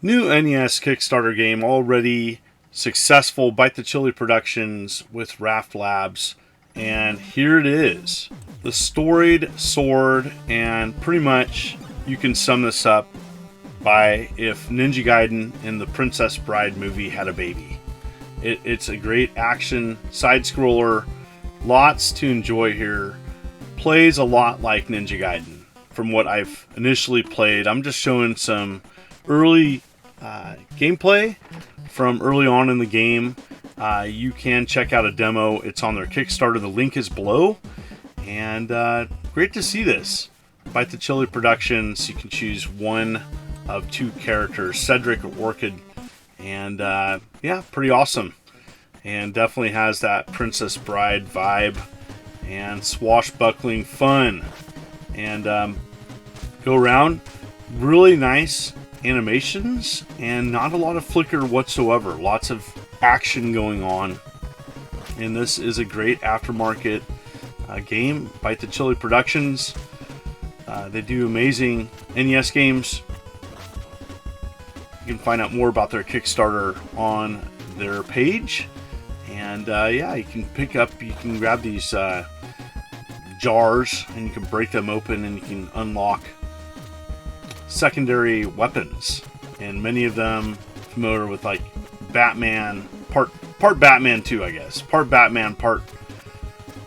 New NES Kickstarter game already successful. Bite the Chili Productions with Raft Labs. And here it is. The Storied Sword. And pretty much you can sum this up by if Ninja Gaiden and the Princess Bride movie had a baby. It's a great action side-scroller. Lots to enjoy here. Plays a lot like Ninja Gaiden from what I've initially played. I'm just showing some early gameplay from early on in the game. You can check out a demo. It's on their Kickstarter. The link is below. And great to see this. Bite the Chili Productions. You can choose one of two characters, Cedric or Orchid. And yeah, pretty awesome. And definitely has that Princess Bride vibe and swashbuckling fun. And go around. Really nice animations and not a lot of flicker whatsoever. Lots of action going on. And this is a great aftermarket game. Bite the Chili Productions. They do amazing NES games. You can find out more about their Kickstarter on their page. And yeah, you can grab these jars and you can break them open and you can unlock secondary weapons, and many of them familiar with like Batman, part Batman 2, I guess, part Batman, part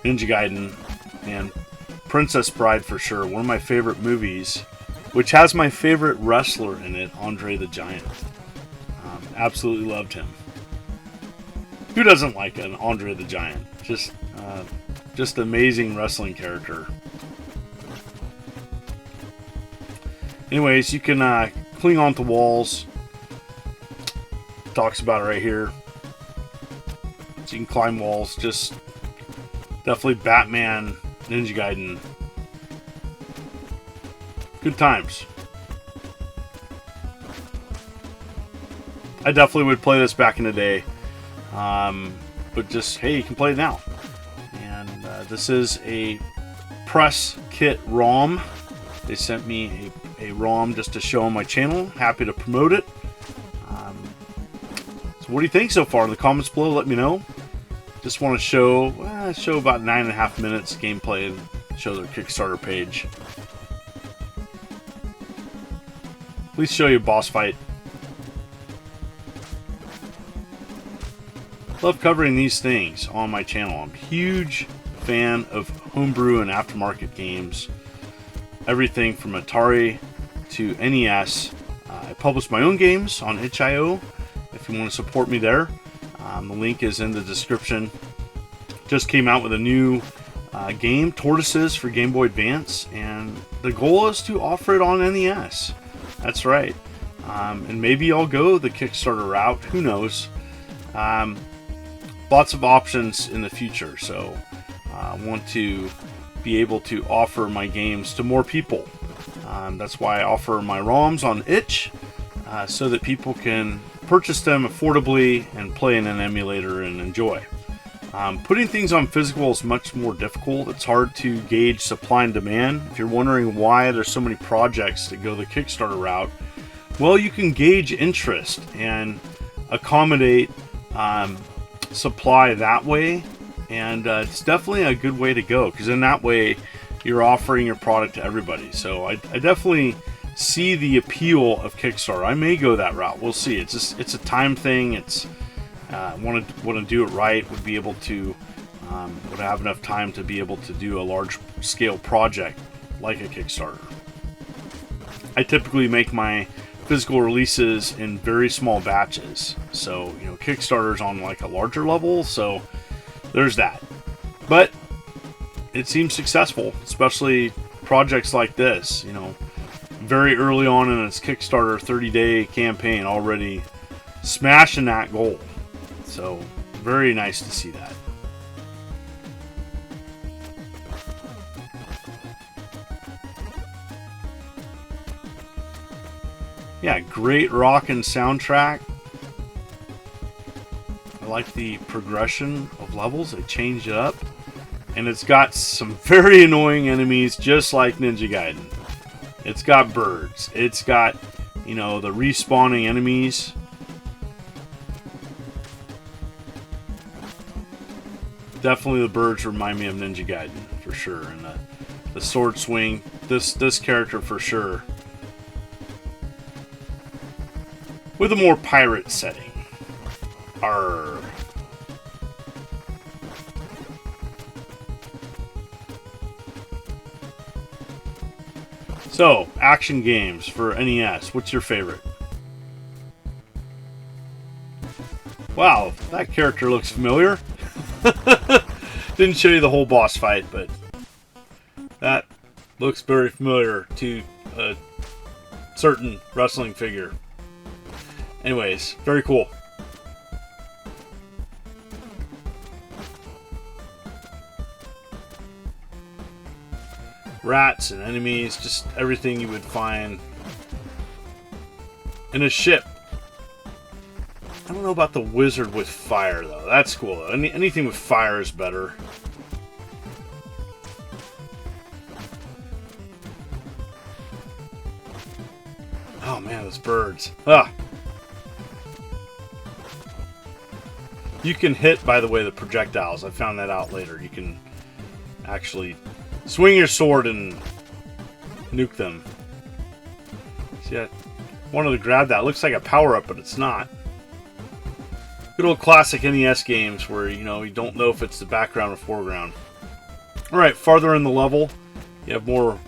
Ninja Gaiden, and Princess Bride for sure. One of my favorite movies, which has my favorite wrestler in it, Andre the Giant. Absolutely loved him. Who doesn't like an Andre the Giant? Just amazing wrestling character. Anyways, you can cling onto walls. Talks about it right here. So you can climb walls. Just definitely Batman, Ninja Gaiden. Good times. I definitely would play this back in the day. But just, hey, you can play it now. And this is a press kit ROM. They sent me a ROM just to show on my channel. Happy to promote it. So what do you think so far? In the comments below, let me know. Just want to show about 9.5 minutes gameplay and show their Kickstarter page. Please show you a boss fight. Love covering these things on my channel. I'm a huge fan of homebrew and aftermarket games. Everything from Atari to NES. I publish my own games on itch.io if you want to support me there. The link is in the description. Just came out with a new game, Tortoises, for Game Boy Advance, and the goal is to offer it on NES. That's right. And maybe I'll go the Kickstarter route. Who knows? Lots of options in the future, so I want to be able to offer my games to more people. That's why I offer my ROMs on itch, so that people can purchase them affordably and play in an emulator and enjoy. Putting things on physical is much more difficult. It's hard to gauge supply and demand. If you're wondering why there's so many projects that go the Kickstarter route, well, you can gauge interest and accommodate supply that way. And it's definitely a good way to go, because in that way you're offering your product to everybody. So I definitely see the appeal of Kickstarter. I may go that route. We'll see. It's a time thing. It's want to do it right. Would be able to would have enough time to be able to do a large scale project like a Kickstarter. I typically make my physical releases in very small batches. So Kickstarter's on like a larger level. So there's that. But it seems successful, especially projects like this. Very early on in its Kickstarter 30-day campaign, already smashing that goal. So very nice to see that. Yeah, great rockin' soundtrack. I like the progression of levels. They changed it up. And it's got some very annoying enemies, just like Ninja Gaiden. It's got birds. It's got you know, the respawning enemies. Definitely the birds remind me of Ninja Gaiden for sure, and the sword swing. This character for sure, with a more pirate setting. Arr. So, action games for NES. What's your favorite? Wow, that character looks familiar. Didn't show you the whole boss fight, but that looks very familiar to a certain wrestling figure. Anyways, very cool. Rats and enemies, just everything you would find in a ship. I don't know about the wizard with fire, though. That's cool, though. Anything with fire is better. Oh, man, those birds. Ah! You can hit, by the way, the projectiles. I found that out later. You can actually swing your sword and nuke them. See, I wanted to grab that. It looks like a power-up, but it's not. Good old classic NES games where, you know, you don't know if it's the background or foreground. Alright, farther in the level, you have more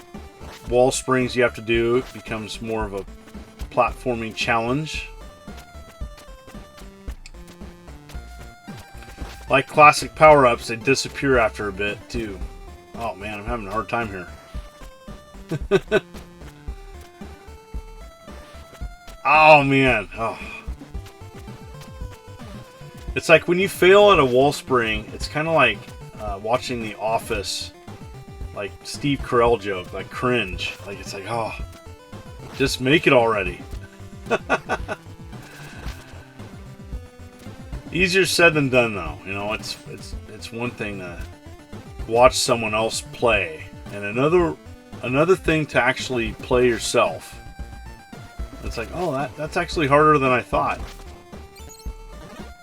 wall springs you have to do. It becomes more of a platforming challenge. Like classic power-ups, they disappear after a bit, too. Oh man, I'm having a hard time here. Oh man. Oh. It's like when you fail at a wall spring, it's kind of like watching The Office, like Steve Carell joke, like cringe. Like it's like, oh, just make it already. Easier said than done, though. You know, it's one thing to watch someone else play, and another thing to actually play yourself. It's like, oh, that's actually harder than I thought.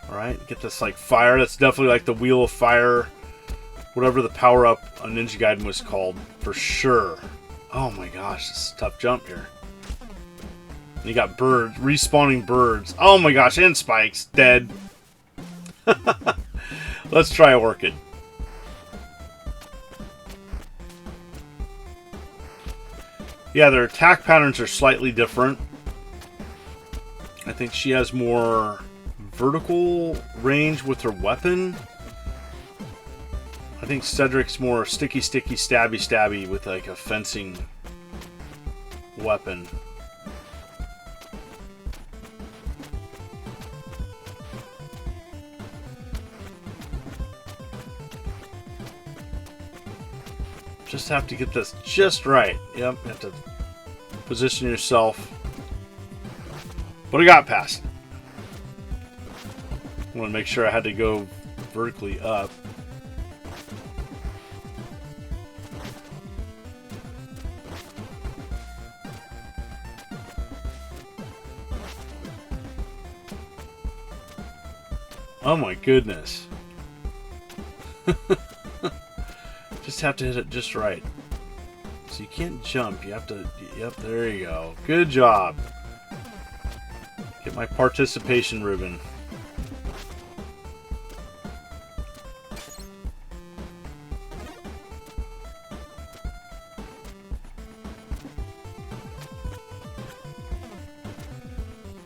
Alright, get this like fire. That's definitely like the Wheel of Fire, whatever the power-up on Ninja Gaiden was called, for sure. Oh my gosh, this is a tough jump here. And you got birds, respawning birds. Oh my gosh, and spikes, dead. Let's try Orchid. Yeah, their attack patterns are slightly different. I think she has more vertical range with her weapon. I think Cedric's more sticky, stabby with like a fencing weapon. Just have to get this just right. Yep, you have to position yourself. But I got past. I want to make sure I had to go vertically up. Oh my goodness. Just have to hit it just right. So you can't jump. You have to... Yep, there you go. Good job. Get my participation ribbon.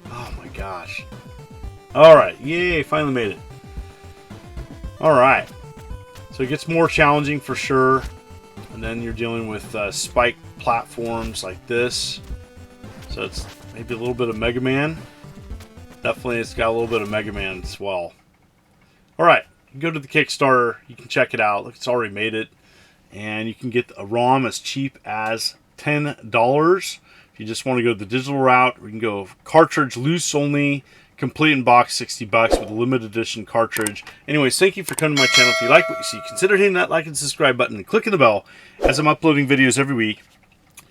Oh my gosh. Alright, yay, finally made it. Alright. So it gets more challenging for sure. And then you're dealing with spike platforms like this. So it's maybe a little bit of Mega Man. Definitely it's got a little bit of Mega Man as well. Alright, go to the Kickstarter. You can check it out. Look, it's already made it. And you can get a ROM as cheap as $10. If you just want to go the digital route, we can go cartridge loose only. Complete in box, $60 with a limited edition cartridge. Anyways, thank you for coming to my channel. If you like what you see, consider hitting that like and subscribe button and clicking the bell as I'm uploading videos every week.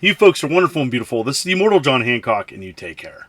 You folks are wonderful and beautiful. This is the immortal John Hancock, and you take care.